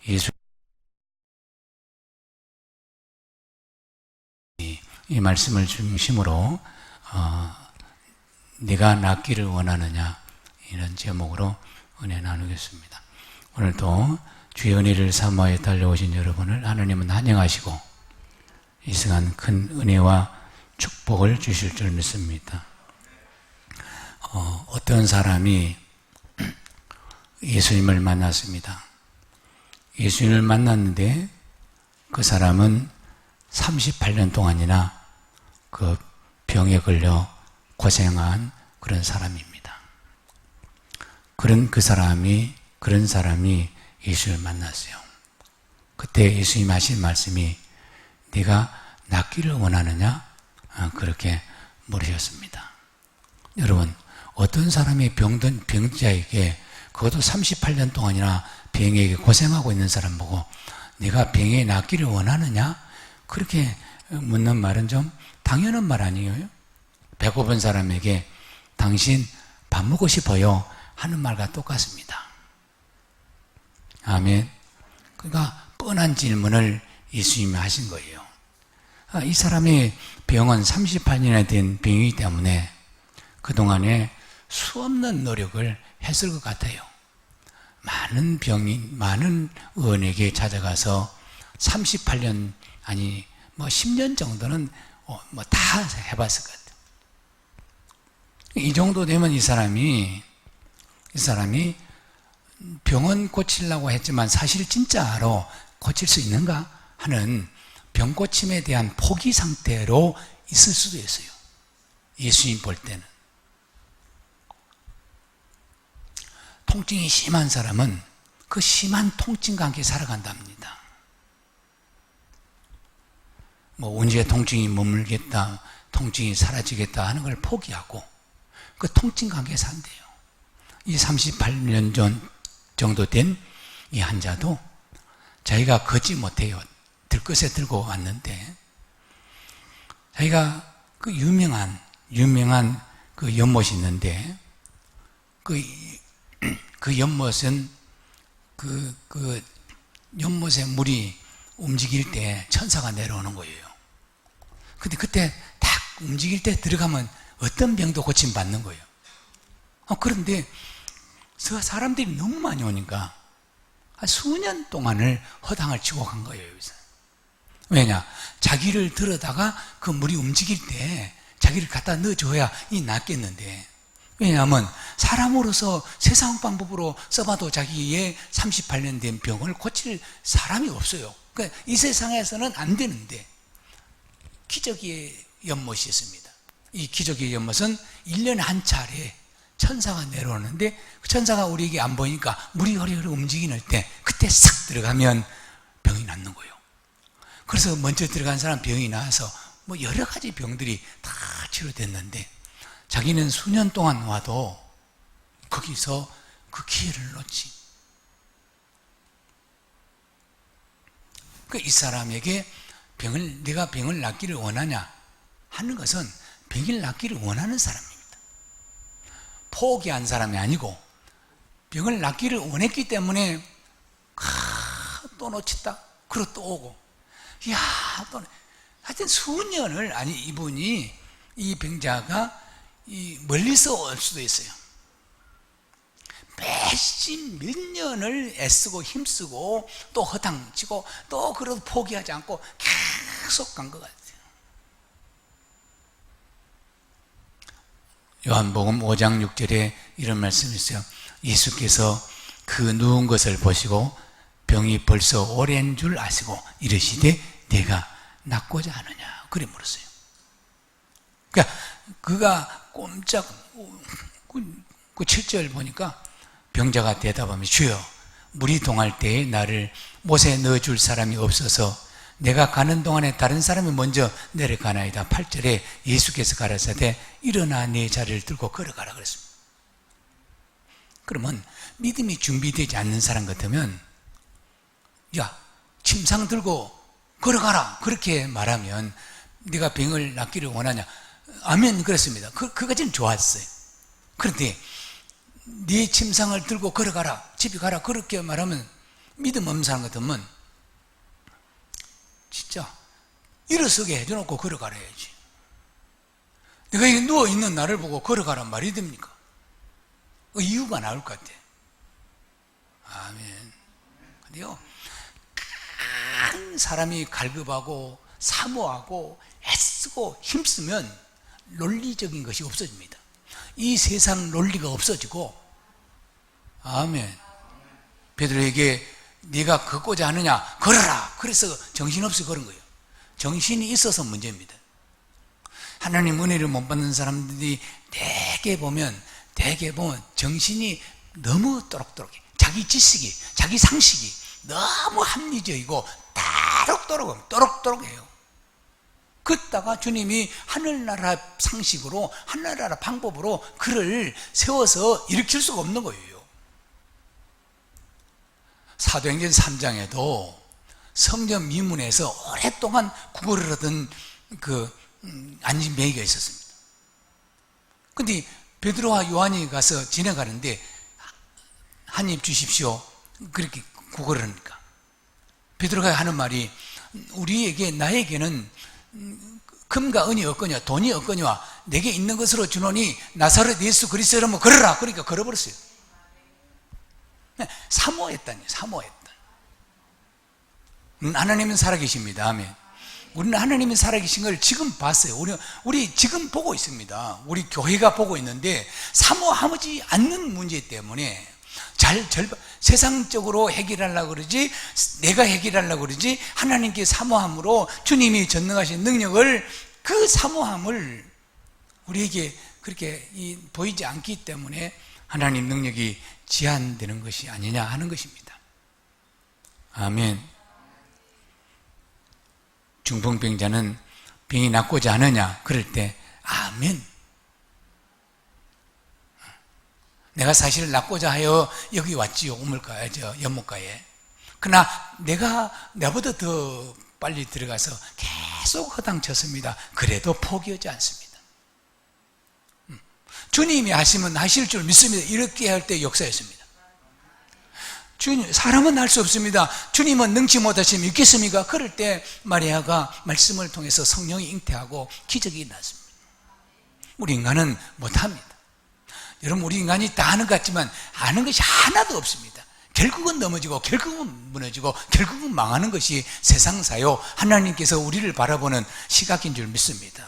예수 이 말씀을 중심으로 네가 낫기를 원하느냐 이런 제목으로 은혜 나누겠습니다. 오늘도 주의 은혜를 사모하여 달려오신 여러분을 하나님은 환영하시고 이 시간 큰 은혜와 축복을 주실 줄 믿습니다. 어떤 사람이 예수님을 만났습니다. 예수님을 만났는데 그 사람은 38년 동안이나 그 병에 걸려 고생한 그런 사람입니다. 그런 사람이 예수를 만났어요. 그때 예수님 하신 말씀이 네가 낫기를 원하느냐? 그렇게 물으셨습니다. 여러분, 어떤 사람이 병든 병자에게 그것도 38년 동안이나 병에게 고생하고 있는 사람 보고 네가 병에 낫기를 원하느냐? 그렇게 묻는 말은 좀 당연한 말 아니에요? 배고픈 사람에게 당신 밥 먹고 싶어요? 하는 말과 똑같습니다. 아멘. 그러니까 뻔한 질문을 예수님이 하신 거예요. 이 사람의 병은 38년이나 된 병이기 때문에 그동안에 수없는 노력을 했을 것 같아요. 많은 의원에게 찾아가서 38년 아니 10년 정도는 다 해봤을 것 같아요. 이 정도 되면 이 사람이 병은 고치려고 했지만 사실 진짜로 고칠 수 있는가 하는 병 고침에 대한 포기 상태로 있을 수도 있어요. 예수님 볼 때는. 통증이 심한 사람은 그 심한 통증과 함께 살아간답니다. 언제 통증이 머물겠다, 통증이 사라지겠다 하는 걸 포기하고 그 통증과 함께 산대요. 이 38년 전 정도 된 이 환자도 자기가 걷지 못해요. 들것에 들고 왔는데 자기가 그 유명한 그 연못이 있는데 그 연못은 그 연못에 물이 움직일 때 천사가 내려오는 거예요. 근데 그때 딱 움직일 때 들어가면 어떤 병도 고침받는 거예요. 그런데 사람들이 너무 많이 오니까 한 수년 동안을 허당을 치고 간 거예요. 여기서. 왜냐? 자기를 들어다가 그 물이 움직일 때 자기를 갖다 넣어줘야 낫겠는데, 왜냐하면 사람으로서 세상 방법으로 써봐도 자기의 38년 된 병을 고칠 사람이 없어요. 그러니까 이 세상에서는 안 되는데 기적의 연못이 있습니다. 이 기적의 연못은 1년에 한 차례 천사가 내려오는데 그 천사가 우리에게 안 보이니까 물이 허리허리 움직이는 때 그때 싹 들어가면 병이 낫는 거예요. 그래서 먼저 들어간 사람 병이 나와서 여러 가지 병들이 다 치료됐는데 자기는 수년 동안 와도 거기서 그 기회를 놓지. 이 사람에게 네가 병을 낫기를 원하냐 하는 것은 병을 낫기를 원하는 사람입니다. 포기한 사람이 아니고 병을 낫기를 원했기 때문에 또 놓쳤다. 그리고 또 오고 또 하여튼 수년을 이분이 이 병자가 멀리서 올 수도 있어요. 몇 년을 애쓰고 힘쓰고 또 허당치고 또 그래도 포기하지 않고 계속 간 것 같아요. 요한복음 5장 6절에 이런 말씀이 있어요. 예수께서 그 누운 것을 보시고 병이 벌써 오랜 줄 아시고 이르시되 내가 낫고자 하느냐 그래 물었어요. 그러니까 그가 꼼짝 그 7절 보니까 병자가 대답하며 주여 물이 동할 때에 나를 못에 넣어줄 사람이 없어서 내가 가는 동안에 다른 사람이 먼저 내려가나이다. 8절에 예수께서 가라사대 일어나 네 자리를 들고 걸어가라 그랬습니다. 그러면 믿음이 준비되지 않는 사람 같으면 침상 들고 걸어가라 그렇게 말하면 네가 병을 낫기를 원하냐? 아멘 그랬습니다. 그까지는 좋았어요. 그런데 네 침상을 들고 걸어가라 집에 가라 그렇게 말하면 믿음 없는 사람 같으면 진짜 일어서게 해줘놓고 걸어가라 해야지. 내가 여기 누워있는 나를 보고 걸어가란 말이 됩니까? 이유가 나올 것 같아. 아멘. 근데요, 큰 사람이 갈급하고 사모하고 애쓰고 힘쓰면 논리적인 것이 없어집니다. 이 세상 논리가 없어지고, 아멘. 베드로에게 네가 걷고자 하느냐? 걸어라. 그래서 정신없이 걸은 거예요. 정신이 있어서 문제입니다. 하나님 은혜를 못 받는 사람들이 대개 보면 정신이 너무 또록또록해. 자기 지식이, 자기 상식이 너무 합리적이고 또록또록해요. 그러다가 주님이 하늘나라 상식으로, 하늘나라 방법으로 그를 세워서 일으킬 수가 없는 거예요. 사도행전 3장에도 성전 미문에서 오랫동안 구걸을 하던 안진뱅이가 있었습니다. 근데 베드로와 요한이 가서 지나가는데 한 입 주십시오. 그렇게 구걸을 하니까 베드로가 하는 말이, 나에게는 금과 은이 없거냐 돈이 없거냐 내게 있는 것으로 주노니 나사렛 예수 그리스도라면 걸어라. 그러니까 걸어버렸어요. 사모했다니. 하나님은 살아계십니다. 아멘. 우리는 하나님이 살아계신 걸 지금 봤어요. 우리 지금 보고 있습니다. 우리 교회가 보고 있는데 사모하지 않는 문제 때문에 세상적으로 해결하려고 그러지, 내가 해결하려고 그러지, 하나님께 사모함으로 주님이 전능하신 능력을, 그 사모함을 우리에게 그렇게 보이지 않기 때문에 하나님 능력이 제한되는 것이 아니냐 하는 것입니다. 아멘. 중풍병자는 병이 낫고자 하느냐 그럴 때 아멘. 내가 사실 낫고자 하여 여기 왔지요. 우물가에, 연못가에. 그러나 내보다 더 빨리 들어가서 계속 허당쳤습니다. 그래도 포기하지 않습니다. 주님이 하시면 하실 줄 믿습니다. 이렇게 할 때 역사였습니다. 사람은 할 수 없습니다. 주님은 능치 못하시면 있겠습니까? 그럴 때 마리아가 말씀을 통해서 성령이 잉태하고 기적이 났습니다. 우리 인간은 못합니다. 여러분, 우리 인간이 다 아는 것 같지만 아는 것이 하나도 없습니다. 결국은 넘어지고 결국은 무너지고 결국은 망하는 것이 세상사요, 하나님께서 우리를 바라보는 시각인 줄 믿습니다.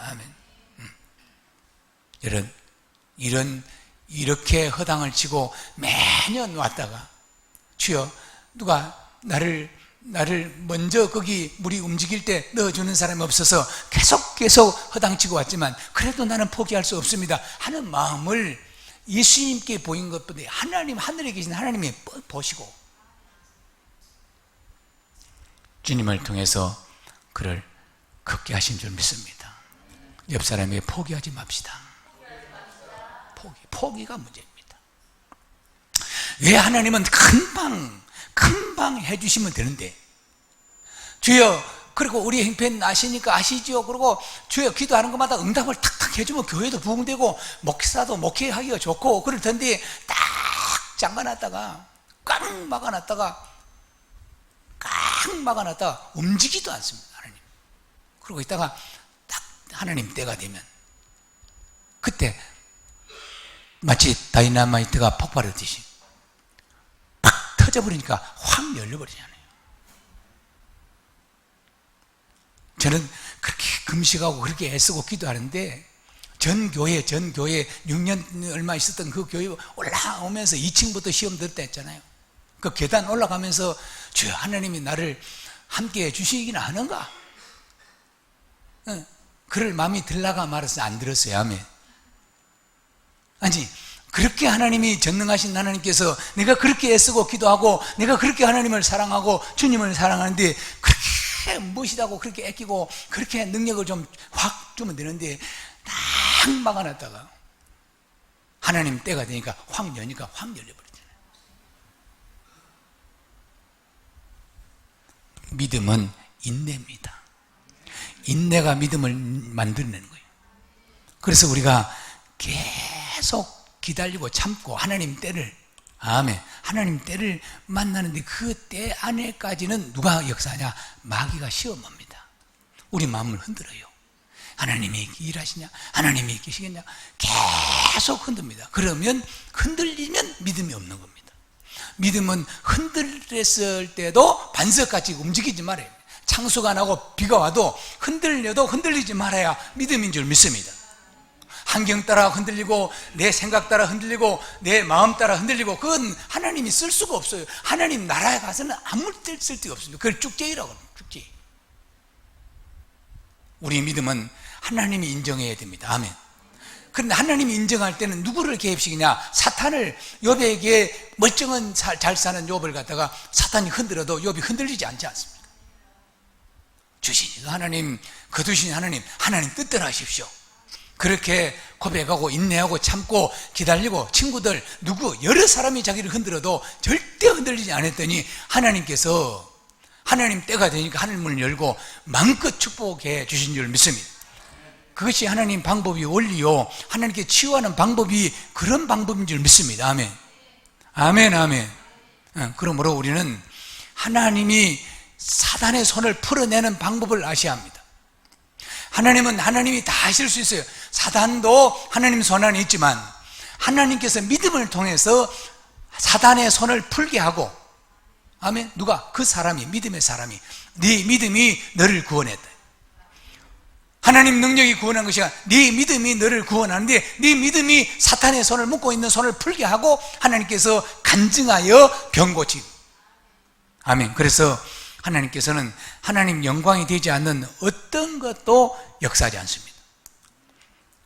아멘. 이렇게 허당을 치고 매년 왔다가, 주여 누가 나를 먼저 거기 물이 움직일 때 넣어주는 사람이 없어서 계속 허당치고 왔지만 그래도 나는 포기할 수 없습니다 하는 마음을 예수님께 보인 것보다 하나님, 하늘에 계신 하나님이 보시고 주님을 통해서 그를 걷게 하신 줄 믿습니다. 옆 사람에게 포기하지 맙시다. 포기가 문제입니다. 왜 하나님은 금방 해주시면 되는데, 주여, 그리고 우리 형편 아시니까 아시지요? 그리고 주여 기도하는 것마다 응답을 탁탁 해주면 교회도 부흥되고 목사도 목회하기가 좋고 그럴 텐데, 딱 잠가놨다가 꽉 막아놨다가 움직이지도 않습니다. 하나님. 그러고 있다가 딱 하나님 때가 되면 그때 마치 다이나마이트가 폭발하듯이 팍 터져버리니까 확 열려버리잖아요. 저는 그렇게 금식하고 그렇게 애쓰고 기도하는데, 전 교회 6년 얼마 있었던 그 교회 올라오면서 2층부터 시험 들었다 했잖아요. 그 계단 올라가면서 주여, 하나님이 나를 함께 해주시기는 하는가? 그럴 마음이 들라가 말아서 안 들었어요. 아멘. 아니, 그렇게 하나님이 전능하신 하나님께서 내가 그렇게 애쓰고 기도하고 내가 그렇게 하나님을 사랑하고 주님을 사랑하는데 그렇게 무엇이라고 그렇게 애끼고 그렇게 능력을 좀 확 주면 되는데 딱 막아놨다가 하나님 때가 되니까 확 여니까 확 열려버리잖아요. 믿음은 인내입니다. 인내가 믿음을 만들어내는 거예요. 그래서 우리가 계속 기다리고 참고 하나님 때를, 아멘, 하나님 때를 만나는데 그 때 안에까지는 누가 역사하냐? 마귀가 시험합니다. 우리 마음을 흔들어요. 하나님이 일하시냐? 하나님이 계시겠냐? 계속 흔듭니다. 그러면 흔들리면 믿음이 없는 겁니다. 믿음은 흔들렸을 때도 반석같이 움직이지 말아요. 창수가 나고 비가 와도 흔들려도 흔들리지 말아야 믿음인 줄 믿습니다. 환경 따라 흔들리고 내 생각 따라 흔들리고 내 마음 따라 흔들리고 그건 하나님이 쓸 수가 없어요. 하나님 나라에 가서는 아무 때 쓸 데가 없습니다. 그걸 쭉제이라고 합니다. 쭉제이. 우리 믿음은 하나님이 인정해야 됩니다. 아멘. 그런데 하나님이 인정할 때는 누구를 개입시키냐? 사탄을. 욥에게 멀쩡한 잘 사는 욥을 갖다가 사탄이 흔들어도 욥이 흔들리지 않지 않습니까? 주신 하나님, 거두신 하나님 뜻대로 하십시오. 그렇게 고백하고 인내하고 참고 기다리고 친구들 누구 여러 사람이 자기를 흔들어도 절대 흔들리지 않았더니 하나님께서 하나님 때가 되니까 하늘문을 열고 마음껏 축복해 주신 줄 믿습니다. 그것이 하나님 방법이 원리요, 하나님께 치유하는 방법이 그런 방법인 줄 믿습니다. 아멘. 아멘, 아멘. 그러므로 우리는 하나님이 사단의 손을 풀어내는 방법을 아셔야 합니다. 하나님은 하나님이 다 하실 수 있어요. 사단도 하나님 손 안에 있지만 하나님께서 믿음을 통해서 사단의 손을 풀게 하고, 아멘. 누가? 그 사람이, 믿음의 사람이, 네 믿음이 너를 구원했다. 하나님 능력이 구원한 것이 아니라 네 믿음이 너를 구원하는데 네 믿음이 사탄의 손을 묶고 있는 손을 풀게 하고 하나님께서 간증하여 병 고치고. 아멘. 그래서 하나님께서는 하나님 영광이 되지 않는 어떤 것도 역사하지 않습니다.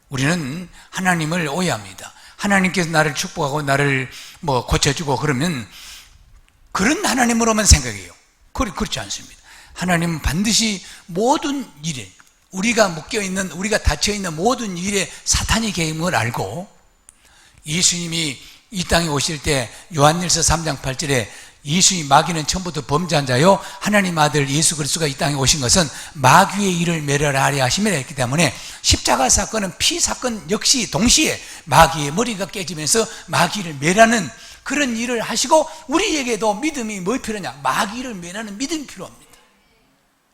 우리는 하나님을 오해합니다. 하나님께서 나를 축복하고 나를 고쳐주고 그러면 그런 하나님으로만 생각해요. 그렇지 않습니다. 하나님은 반드시 모든 일에, 우리가 묶여있는, 우리가 닫혀있는 모든 일에 사탄이 개입한 걸 알고, 예수님이 이 땅에 오실 때 요한일서 3장 8절에 예수님, 마귀는 처음부터 범죄한 자요 하나님 아들 예수 그리스도가 이 땅에 오신 것은 마귀의 일을 멸하라 하려 하심이라 했기 때문에 십자가 사건은 피 사건 역시 동시에 마귀의 머리가 깨지면서 마귀를 멸하는 그런 일을 하시고, 우리에게도 믿음이 뭐 필요하냐? 마귀를 멸하는 믿음이 필요합니다.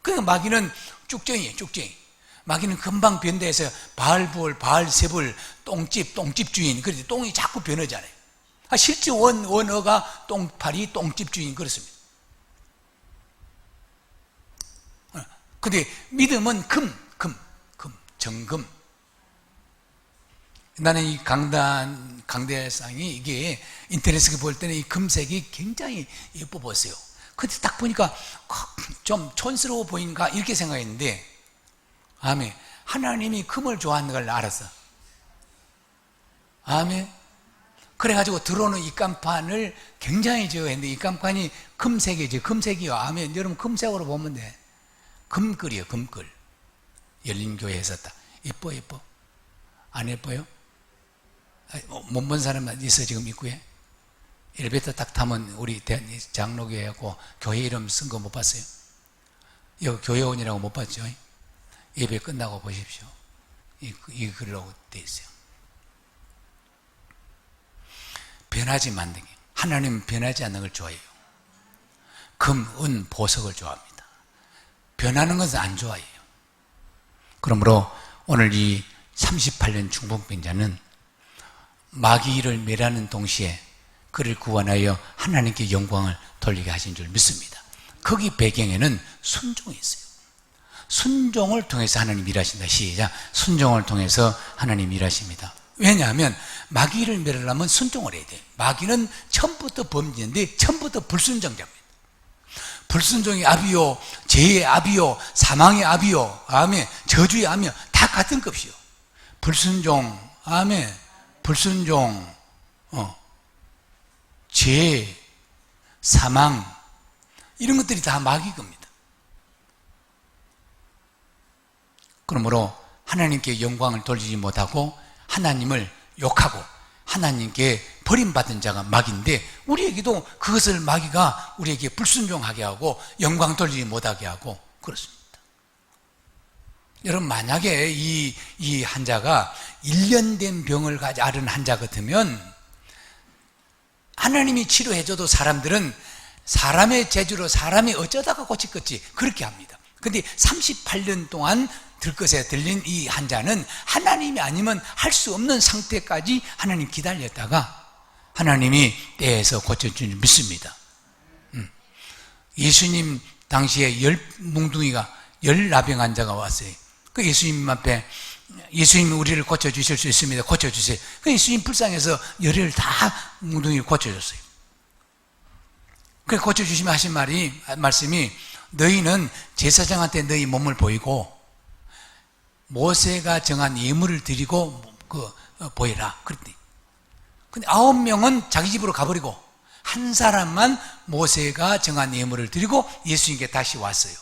그러니까 마귀는 쭉정이에요. 쭉정이. 마귀는 금방 변대해서 바알부올, 바알세불, 똥집 주인, 그래서 똥이 자꾸 변하잖아요. 실제 원어가 똥파리, 똥집 주인, 그렇습니다. 근데 믿음은 정금. 나는 이 강대상이 이게 인터넷에 볼 때는 이 금색이 굉장히 예뻐 보였어요. 근데 딱 보니까 좀 촌스러워 보인가 이렇게 생각했는데, 아멘. 하나님이 금을 좋아하는 걸 알았어. 아멘. 그래가지고 들어오는 이 깜판을 굉장히 제어했는데 이 깜판이 금색이죠. 금색이요. 아멘. 여러분 금색으로 보면 돼. 금끌이요. 금끌. 열린교회에 있었다. 예뻐? 안 예뻐요? 못 본 사람만 있어 지금 입구에? 엘리베이터 딱 타면 우리 장로교회하고 교회 이름 쓴 거 못 봤어요? 여기 교회원이라고 못 봤죠? 예배 끝나고 보십시오. 이 글로 돼 있어요. 변하지 만들기. 하나님은 변하지 않는 걸 좋아해요. 금, 은, 보석을 좋아합니다. 변하는 것은 안 좋아해요. 그러므로 오늘 이 38년 중풍병자는 마귀를 멸하는 동시에 그를 구원하여 하나님께 영광을 돌리게 하신 줄 믿습니다. 거기 배경에는 순종이 있어요. 순종을 통해서 하나님 일하신다. 시작. 순종을 통해서 하나님 일하십니다. 왜냐하면 마귀를 멸하려면 순종을 해야 돼요. 마귀는 처음부터 범죄인데 처음부터 불순종자입니다. 불순종의 압이요, 죄의 압이요, 사망의 압이요, 아멘, 저주의 압이요, 다 같은 값이요. 불순종, 아멘, 불순종, 죄, 사망, 이런 것들이 다 마귀 겁니다. 그러므로 하나님께 영광을 돌리지 못하고 하나님을 욕하고 하나님께 버림받은 자가 마귀인데, 우리에게도 그것을 마귀가 우리에게 불순종하게 하고 영광 돌리지 못하게 하고 그렇습니다. 여러분, 만약에 이 환자가 1년 된 병을 앓은 환자 같으면 하나님이 치료해줘도 사람들은 사람의 재주로 사람이 어쩌다가 고치겠지 그렇게 합니다. 근데 38년 동안 들것에 들린 이 환자는 하나님이 아니면 할 수 없는 상태까지 하나님 기다렸다가 하나님이 때에서 고쳐준 줄 믿습니다. 예수님 당시에 10나병 환자가 왔어요. 그 예수님 앞에 예수님이 우리를 고쳐주실 수 있습니다. 고쳐주세요. 그 예수님 불쌍해서 열을 다 뭉둥이를 고쳐줬어요. 그 고쳐주시면 하신 말씀이 너희는 제사장한테 너희 몸을 보이고 모세가 정한 예물을 드리고 보이라. 그랬더니 근데 9명은 자기 집으로 가버리고 한 사람만 모세가 정한 예물을 드리고 예수님께 다시 왔어요.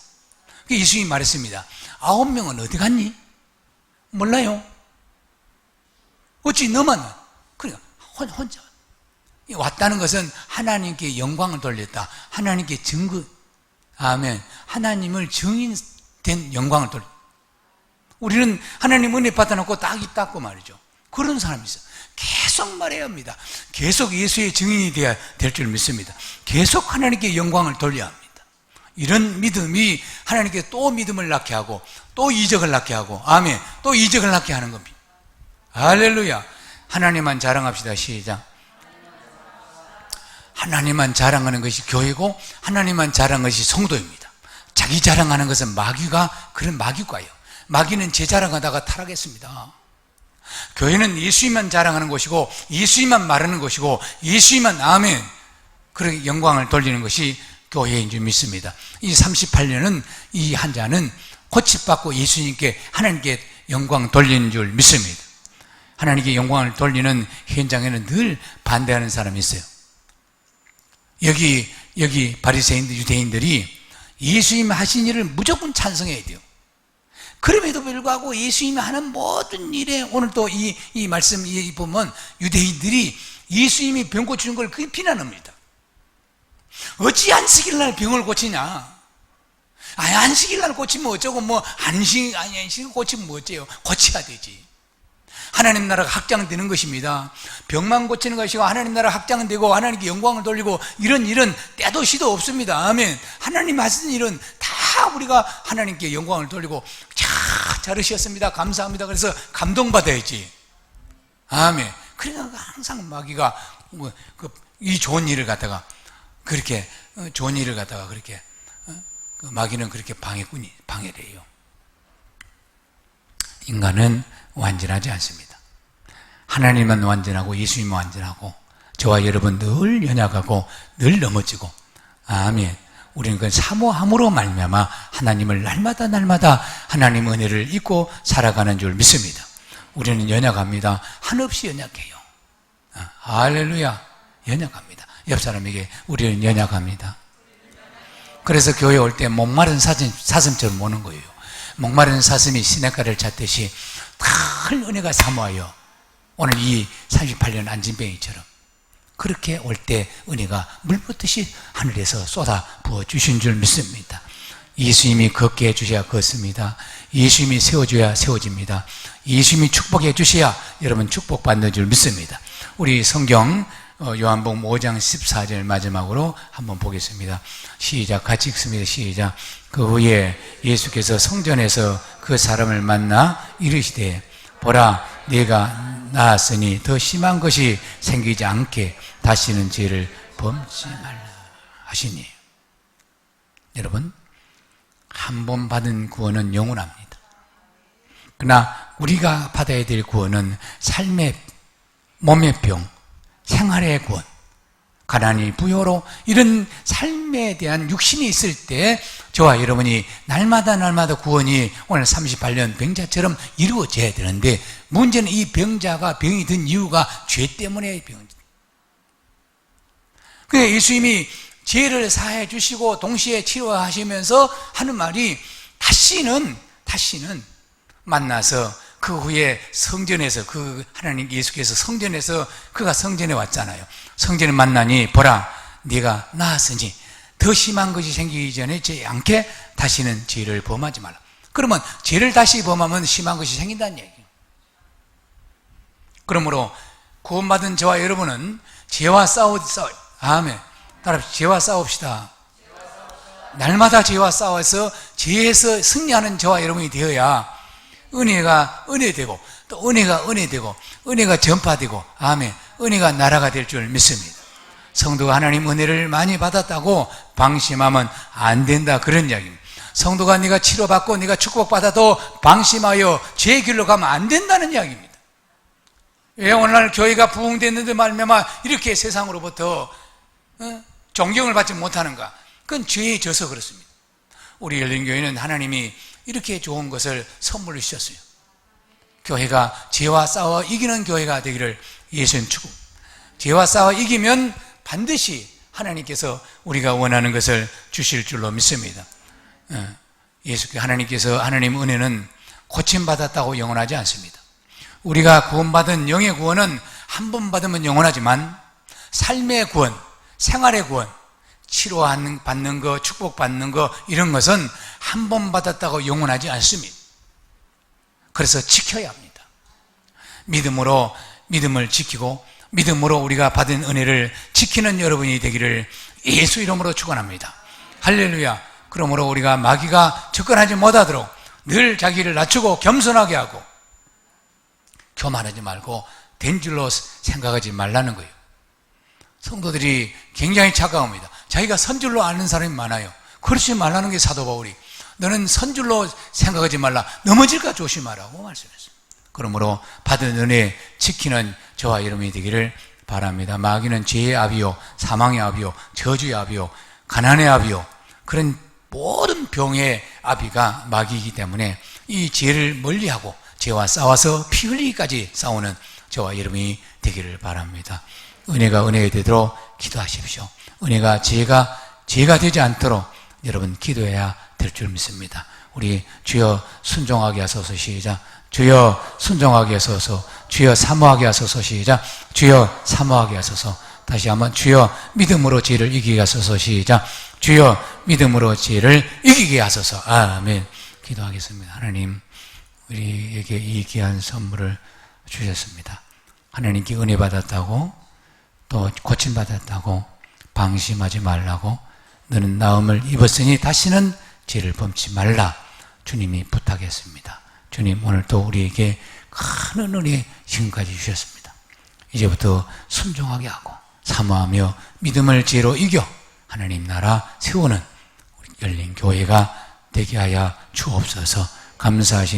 예수님이 말했습니다. 9명은 어디 갔니? 몰라요. 어찌 너만 그러니까 혼자 왔다는 것은 하나님께 영광을 돌렸다. 하나님께 증거 아멘. 하나님을 증인된 영광을 돌렸다. 우리는 하나님 은혜 받아놓고 딱 입 닫고 말이죠. 그런 사람이 있어요. 계속 말해야 합니다. 계속 예수의 증인이 되어야 될 줄 믿습니다. 계속 하나님께 영광을 돌려야 합니다. 이런 믿음이 하나님께 또 믿음을 낳게 하고 또 이적을 낳게 하고 아멘. 또 이적을 낳게 하는 겁니다. 할렐루야. 하나님만 자랑합시다. 시작. 하나님만 자랑하는 것이 교회고 하나님만 자랑하는 것이 성도입니다. 자기 자랑하는 것은 마귀가 그런 마귀과예요. 마귀는 제 자랑하다가 타락했습니다. 교회는 예수님만 자랑하는 곳이고 예수님만 말하는 곳이고 예수님만 아멘 그렇게 영광을 돌리는 것이 교회인 줄 믿습니다. 이 38년은 이 환자는 고침받고 예수님께 하나님께 영광 돌리는 줄 믿습니다. 하나님께 영광을 돌리는 현장에는 늘 반대하는 사람이 있어요. 여기 바리새인들 유대인들이 예수님 하신 일을 무조건 찬성해야 돼요. 그럼에도 불구하고 예수님이 하는 모든 일에 오늘 또 이 말씀 보면 유대인들이 예수님이 병 고치는 걸 그게 비난합니다. 어찌 안식일 날 병을 고치냐? 아니 안식일 날 고치면 어쩌고 안식 고치면 뭐 어째요? 고쳐야 되지. 하나님 나라가 확장되는 것입니다. 병만 고치는 것이고 하나님 나라가 확장되고 하나님께 영광을 돌리고 이런 일은 때도 시도 없습니다. 아멘. 하나님 하신 일은 다 우리가 하나님께 영광을 돌리고 잘하셨습니다. 감사합니다. 그래서 감동받아야지. 아멘. 그러니까 항상 마귀가 이 좋은 일을 갖다가 그렇게 마귀는 그렇게 방해를 해요. 인간은 완전하지 않습니다. 하나님은 완전하고 예수님은 완전하고 저와 여러분 늘 연약하고 늘 넘어지고 아멘. 우리는 그 사모함으로 말미암아 하나님을 날마다 하나님의 은혜를 잊고 살아가는 줄 믿습니다. 우리는 연약합니다. 한없이 연약해요. 할렐루야. 연약합니다. 옆 사람에게 우리는 연약합니다. 그래서 교회 올 때 목마른 사슴처럼 오는 거예요. 목마른 사슴이 시냇가를 찾듯이 큰 은혜가 사모하여 오늘 이 38년 안진뱅이처럼 그렇게 올 때 은혜가 물붓듯이 하늘에서 쏟아 부어 주신 줄 믿습니다. 예수님이 걷게 해주셔야 걷습니다. 예수님이 세워줘야 세워집니다. 예수님이 축복해 주셔야 여러분 축복받는 줄 믿습니다. 우리 성경 요한복음 5장 14절 마지막으로 한번 보겠습니다. 시작. 같이 읽습니다. 시작. 그 후에 예수께서 성전에서 그 사람을 만나 이르시되 보라 네가 나았으니 더 심한 것이 생기지 않게 다시는 죄를 범치 말라 하시니. 여러분 한 번 받은 구원은 영원합니다. 그러나 우리가 받아야 될 구원은 삶의 몸의 병, 생활의 구원, 가난이 부여로 이런 삶에 대한 육신이 있을 때 저와 여러분이 날마다 구원이 오늘 38년 병자처럼 이루어져야 되는데 문제는 이 병자가 병이 든 이유가 죄 때문에 병. 그래서 예수님이 죄를 사해 주시고 동시에 치료하시면서 하는 말이 다시는 만나서 그 후에 성전에서 그 하나님 예수께서 성전에서 그가 성전에 왔잖아요. 성전에 만나니 보라 네가 나았으니 더 심한 것이 생기기 전에 죄 않게 다시는 죄를 범하지 말라. 그러면 죄를 다시 범하면 심한 것이 생긴다는 얘기예요. 그러므로 구원받은 저와 여러분은 죄와 아멘. 따라 죄와 싸웁시다. 날마다 죄와 싸워서 죄에서 승리하는 저와 여러분이 되어야 은혜가 은혜되고, 또 은혜가 은혜되고, 은혜가 전파되고, 아멘. 은혜가 나라가 될 줄 믿습니다. 성도가 하나님 은혜를 많이 받았다고 방심하면 안 된다, 그런 이야기입니다. 성도가 네가 치료받고 네가 축복받아도 방심하여 죄의 길로 가면 안 된다는 이야기입니다. 왜 오늘날 교회가 부흥됐는데 말미암아 이렇게 세상으로부터 존경을 받지 못하는가? 그건 죄에 져서 그렇습니다. 우리 열린교회는 하나님이 이렇게 좋은 것을 선물로 주셨어요. 교회가 죄와 싸워 이기는 교회가 되기를 예수님 축복. 죄와 싸워 이기면 반드시 하나님께서 우리가 원하는 것을 주실 줄로 믿습니다. 하나님께서, 하나님 은혜는 고침받았다고 영원하지 않습니다. 우리가 구원받은 영의 구원은 한 번 받으면 영원하지만 삶의 구원, 생활의 구원, 치료받는 거, 축복받는 거, 이런 것은 한 번 받았다고 영원하지 않습니다. 그래서 지켜야 합니다. 믿음을 지키고 믿음으로 우리가 받은 은혜를 지키는 여러분이 되기를 예수 이름으로 축원합니다. 할렐루야. 그러므로 우리가 마귀가 접근하지 못하도록 늘 자기를 낮추고 겸손하게 하고 교만하지 말고 된 줄로 생각하지 말라는 거예요. 성도들이 굉장히 차가웁니다. 자기가 선줄로 아는 사람이 많아요. 그렇지 말라는 게 사도 바울이, 너는 선줄로 생각하지 말라, 넘어질까 조심하라고 말씀했어요. 그러므로 받은 은혜 지키는 저와 여러분이 되기를 바랍니다. 마귀는 죄의 아비요, 사망의 아비요, 저주의 아비요, 가난의 아비요, 그런 모든 병의 아비가 마귀이기 때문에 이 죄를 멀리하고 죄와 싸워서 피 흘리기까지 싸우는 저와 여러분이 되기를 바랍니다. 은혜가 은혜가 되도록 기도하십시오. 은혜가 죄가 되지 않도록 여러분 기도해야 될 줄 믿습니다. 우리 주여 순종하게 하소서. 시작. 주여 순종하게 하소서. 주여 사모하게 하소서. 시작. 주여 사모하게 하소서. 다시 한번 주여 믿음으로 죄를 이기게 하소서. 시작. 주여 믿음으로 죄를 이기게 하소서. 아멘. 기도하겠습니다. 하나님, 우리에게 이 귀한 선물을 주셨습니다. 하나님께 은혜 받았다고, 또 고침받았다고 방심하지 말라고, 너는 나음을 입었으니 다시는 죄를 범치 말라 주님이 부탁했습니다. 주님, 오늘도 우리에게 큰 은혜 지금까지 주셨습니다. 이제부터 순종하게 하고 사모하며 믿음을 죄로 이겨 하나님 나라 세우는 우리 열린 교회가 되게 하여 주옵소서. 감사하신